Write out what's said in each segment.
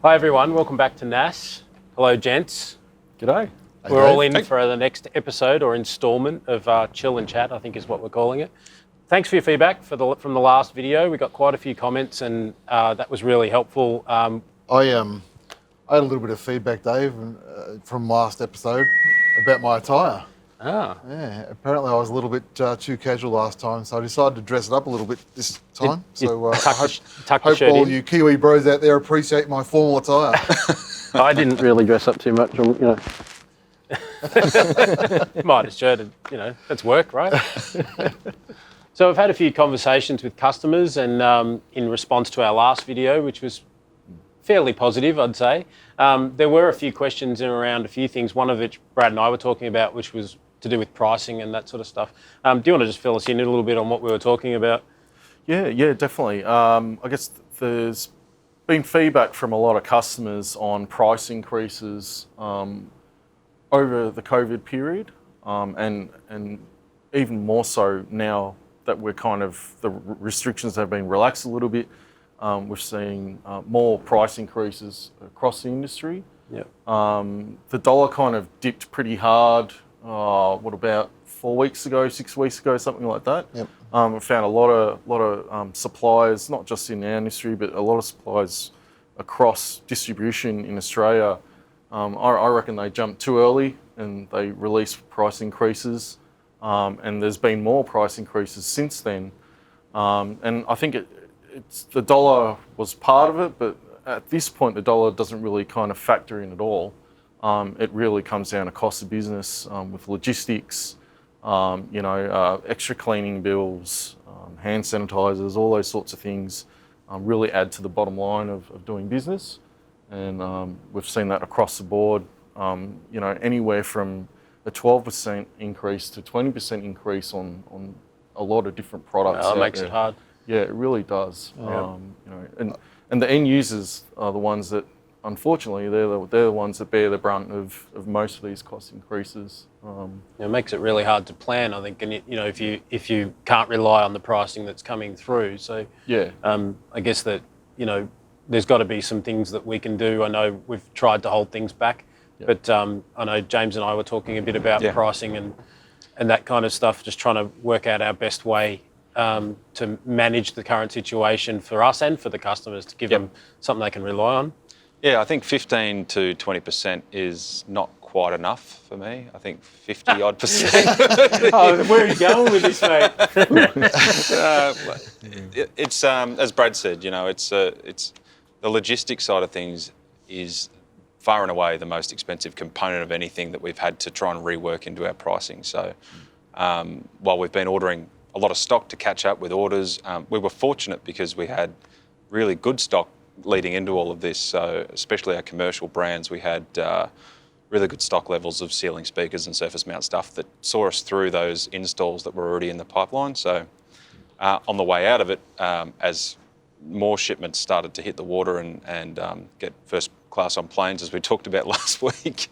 Hi everyone, welcome back to NAS. Hello gents. G'day. We're all in for the next episode or instalment of Chill and Chat, I think is what we're calling it. Thanks for your feedback from the last video. We got quite a few comments and that was really helpful. I had a little bit of feedback, Dave, from last episode about my attire. Yeah, apparently I was a little bit too casual last time, so I decided to dress it up a little bit this time. I hope all you Kiwi bros out there appreciate my formal attire. I didn't really dress up too much, Might shirt and, that's work, right? So I've had a few conversations with customers and in response to our last video, which was fairly positive, I'd say. There were a few questions in around a few things, one of which Brad and I were talking about, which was to do with pricing and that sort of stuff. Do you want to just fill us in a little bit on what we were talking about? Yeah, definitely. I guess there's been feedback from a lot of customers on price increases over the COVID period, and even more so now that we're the restrictions have been relaxed a little bit. We're seeing more price increases across the industry. Yep. The dollar kind of dipped pretty hard, about 4 weeks ago, 6 weeks ago, something like that. Yep. We found a lot of suppliers, not just in our industry, but a lot of suppliers across distribution in Australia. I reckon they jumped too early and they released price increases, and there's been more price increases since then. And I think it's the dollar was part of it, but at this point the dollar doesn't really kind of factor in at all. It really comes down to cost of business with logistics, extra cleaning bills, hand sanitizers, all those sorts of things really add to the bottom line of doing business. And we've seen that across the board, anywhere from a 12% increase to 20% increase on a lot of different products. That makes it hard. Yeah, it really does. Yeah. And the end users are the ones that, unfortunately, they're the ones that bear the brunt of most of these cost increases. It makes it really hard to plan, I think, and if you can't rely on the pricing that's coming through. So yeah, I guess that there's got to be some things that we can do. I know we've tried to hold things back, but I know James and I were talking a bit about pricing and that kind of stuff, just trying to work out our best way to manage the current situation for us and for the customers to give them something they can rely on. Yeah, I think 15 to 20% is not quite enough for me. I think 50 odd percent. Oh, where are you going with this, mate? It's as Brad said, it's the logistics side of things is far and away the most expensive component of anything that we've had to try and rework into our pricing. So while we've been ordering a lot of stock to catch up with orders, we were fortunate because we had really good stock leading into all of this. So especially our commercial brands, we had really good stock levels of ceiling speakers and surface mount stuff that saw us through those installs that were already in the pipeline. So on the way out of it, as more shipments started to hit the water and get first class on planes, as we talked about last week,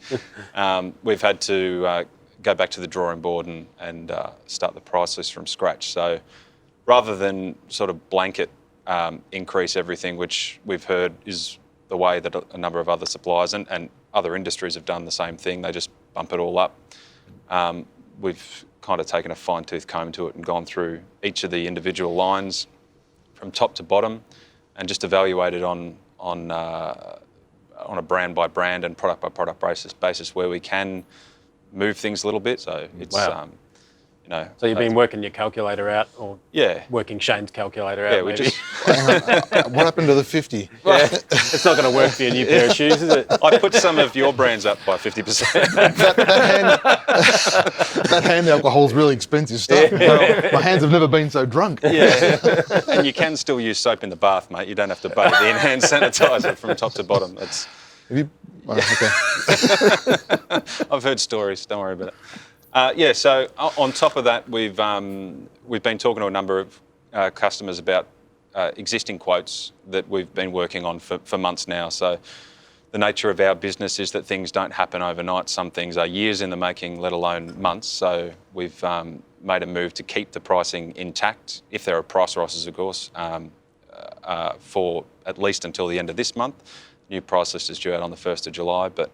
we've had to go back to the drawing board and start the price list from scratch. So rather than sort of blanket increase everything, which we've heard is the way that a number of other suppliers and other industries have done the same thing, they just bump it all up. We've kind of taken a fine-tooth comb to it and gone through each of the individual lines from top to bottom and just evaluated on a brand by brand and product by product basis where we can move things a little bit. So it's So you've been working your calculator out, or working Shane's calculator out? Yeah, we just. What happened to the 50? Yeah. It's not going to work for your new pair of shoes, is it? I put some of your brands up by 50%. That hand alcohol is really expensive stuff. Yeah. My hands have never been so drunk. Yeah, and you can still use soap in the bath, mate. You don't have to bathe in hand sanitizer from top to bottom. That's. Have you? Okay. I've heard stories. Don't worry about it. So on top of that, we've been talking to a number of customers about existing quotes that we've been working on for months now. So the nature of our business is that things don't happen overnight. Some things are years in the making, let alone months. So we've made a move to keep the pricing intact, if there are price rises, of course, for at least until the end of this month. new price list is due out on the 1st of July. But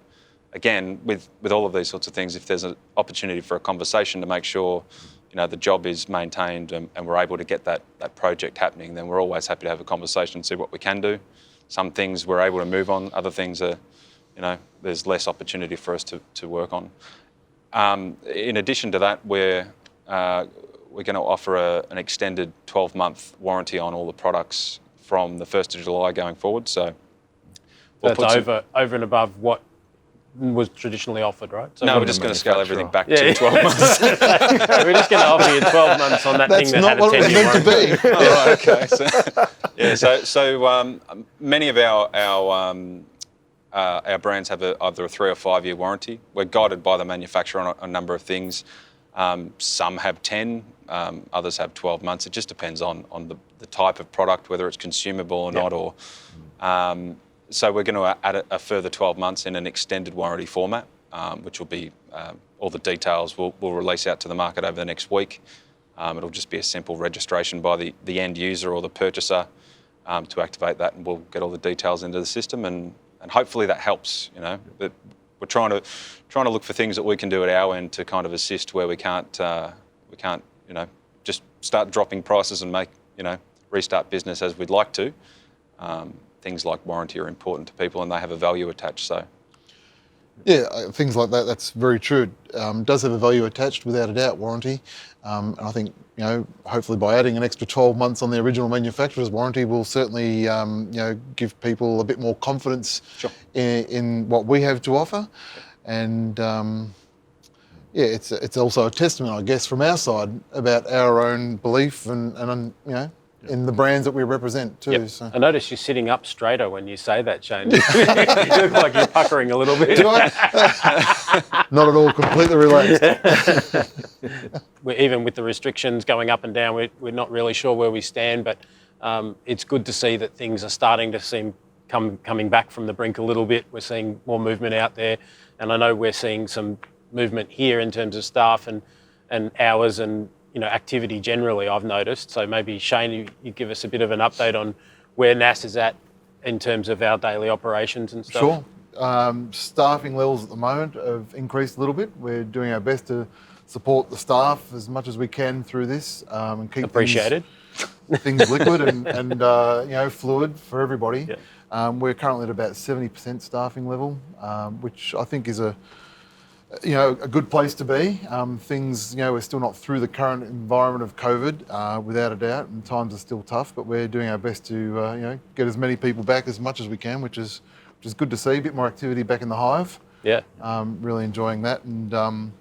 again, with all of these sorts of things, if there's an opportunity for a conversation to make sure, the job is maintained and we're able to get that project happening, then we're always happy to have a conversation and see what we can do. Some things we're able to move on, other things are, there's less opportunity for us to work on. In addition to that, we're going to offer an extended 12-month warranty on all the products from the 1st of July going forward. So that's over and above what was traditionally offered, right? So no, we're just going to scale everything back to 12 months. We're just going to offer you 12 months on that thing that had a 10-year warranty. To be. Oh, okay. So many of our brands have either a 3 or 5 year warranty. We're guided by the manufacturer on a number of things. Some have 10, others have 12 months. It just depends on the type of product, whether it's consumable or not. Or so we're going to add a further 12 months in an extended warranty format, which will be all the details we'll release out to the market over the next week. It'll just be a simple registration by the end user or the purchaser to activate that, and we'll get all the details into the system, and hopefully that helps. That we're trying to look for things that we can do at our end to kind of assist where we can't just start dropping prices and make restart business as we'd like to. Things like warranty are important to people and they have a value attached. So yeah, things like that, that's very true. It does have a value attached, without a doubt, warranty. And I think, hopefully by adding an extra 12 months on the original manufacturer's warranty will certainly, give people a bit more confidence in what we have to offer. And it's also a testament, I guess, from our side about our own belief and in the brands that we represent too. Yep. So. I notice you're sitting up straighter when you say that, Shane. You look like you're puckering a little bit. Do I? Not at all, completely relaxed. Even with the restrictions going up and down, we're not really sure where we stand, but it's good to see that things are starting to seem coming back from the brink a little bit. We're seeing more movement out there, and I know we're seeing some movement here in terms of staff and hours and activity generally, I've noticed. So maybe, Shane, you give us a bit of an update on where NAS is at in terms of our daily operations and stuff. Sure. Staffing levels at the moment have increased a little bit. We're doing our best to support the staff as much as we can through this and keep things liquid and fluid for everybody. Yeah. We're currently at about 70% staffing level, which I think is a good place to be. Things, we're still not through the current environment of COVID, without a doubt, and times are still tough, but we're doing our best to, get as many people back as much as we can, which is good to see. A bit more activity back in the hive. Yeah. Really enjoying that. And,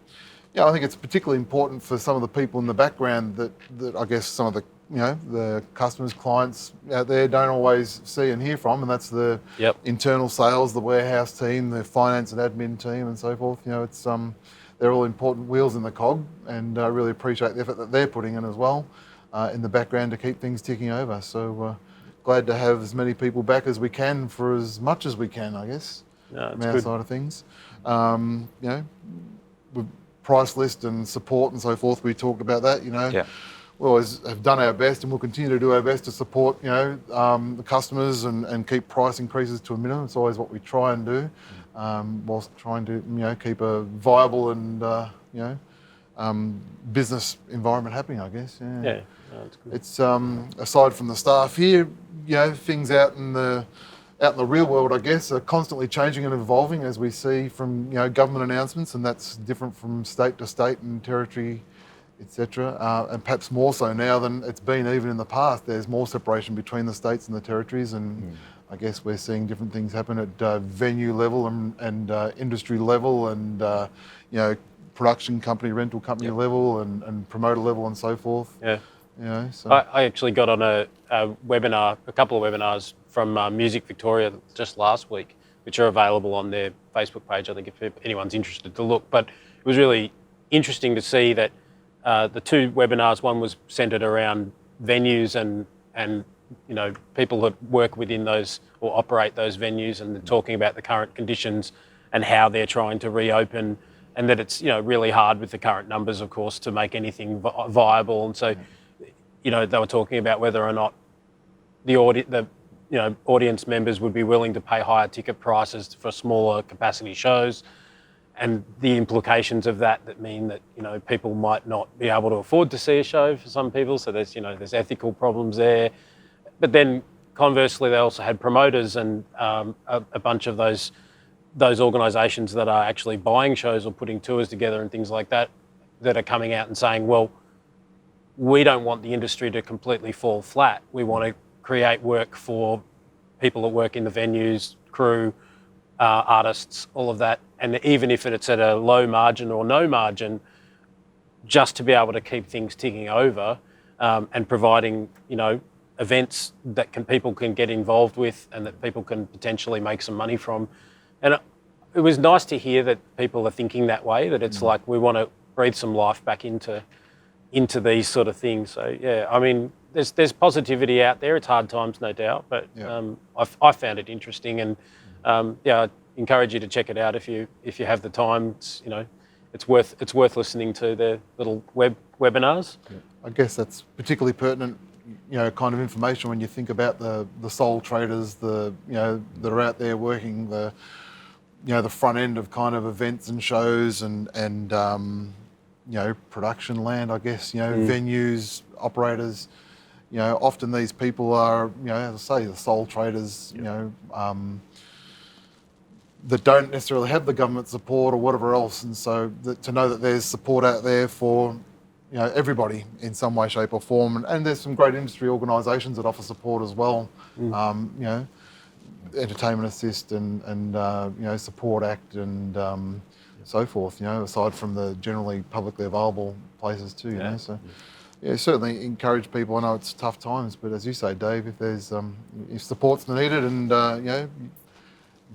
I think it's particularly important for some of the people in the background that I guess some of the, the customers, clients out there don't always see and hear from, and that's the internal sales, the warehouse team, the finance and admin team, and so forth. It's they're all important wheels in the cog, and I really appreciate the effort that they're putting in as well in the background to keep things ticking over. So glad to have as many people back as we can for as much as we can, I guess, from our side of things. With price list and support and so forth, we talked about that. We always have done our best, and we'll continue to do our best to support, the customers and keep price increases to a minimum. It's always what we try and do, whilst trying to, keep a viable and, business environment happening, I guess. Yeah. That's good. It's aside from the staff here, things out in the real world, I guess, are constantly changing and evolving, as we see from government announcements, and that's different from state to state and territory, etc. And perhaps more so now than it's been even in the past. There's more separation between the states and the territories, and I guess we're seeing different things happen at venue level and industry level, and production company, rental company level, and promoter level, and so forth. Yeah. So I actually got on a webinar, a couple of webinars from Music Victoria just last week, which are available on their Facebook page, I think, if anyone's interested to look. But it was really interesting to see that the two webinars, one was centred around venues and people that work within those or operate those venues, and they're talking about the current conditions and how they're trying to reopen, and that it's really hard with the current numbers, of course, to make anything viable. And so they were talking about whether or not the audience members would be willing to pay higher ticket prices for smaller capacity shows, and the implications of that mean that people might not be able to afford to see a show for some people. So there's ethical problems there, but then conversely, they also had promoters and a bunch of those organisations that are actually buying shows or putting tours together and things like that are coming out and saying, well, we don't want the industry to completely fall flat. We want to create work for people that work in the venues, crew, artists, all of that. And even if it's at a low margin or no margin, just to be able to keep things ticking over and providing, events that people can get involved with and that people can potentially make some money from. And it was nice to hear that people are thinking that way, that it's like we want to breathe some life back into these sort of things. So yeah, I mean, there's positivity out there. It's hard times, no doubt, but I found it interesting, and I encourage you to check it out if you have the time. It's worth listening to their little webinars. Yeah. I guess that's particularly pertinent, kind of information when you think about the sole traders, that are out there working the front end of kind of events and shows and production land, I guess, venues, operators. Often these people are, as I say, the sole traders, that don't necessarily have the government support or whatever else. And so to know that there's support out there for, everybody in some way, shape or form. And there's some great industry organisations that offer support as well. Entertainment Assist and Support Act and so forth, aside from the generally publicly available places too, So certainly encourage people. I know it's tough times, but as you say, Dave, if there's if support's needed and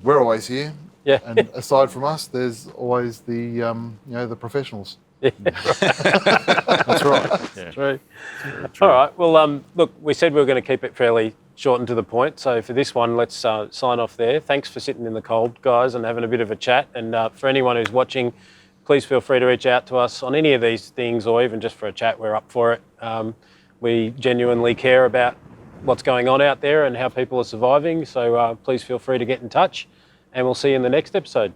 we're always here. Yeah. And aside from us, there's always the the professionals. Yeah. That's right. Yeah. True. All right. Well, look, we said we were going to keep it fairly short and to the point. So for this one, let's sign off there. Thanks for sitting in the cold, guys, and having a bit of a chat. And for anyone who's watching, please feel free to reach out to us on any of these things, or even just for a chat. We're up for it. We genuinely care about what's going on out there and how people are surviving. So please feel free to get in touch, and we'll see you in the next episode.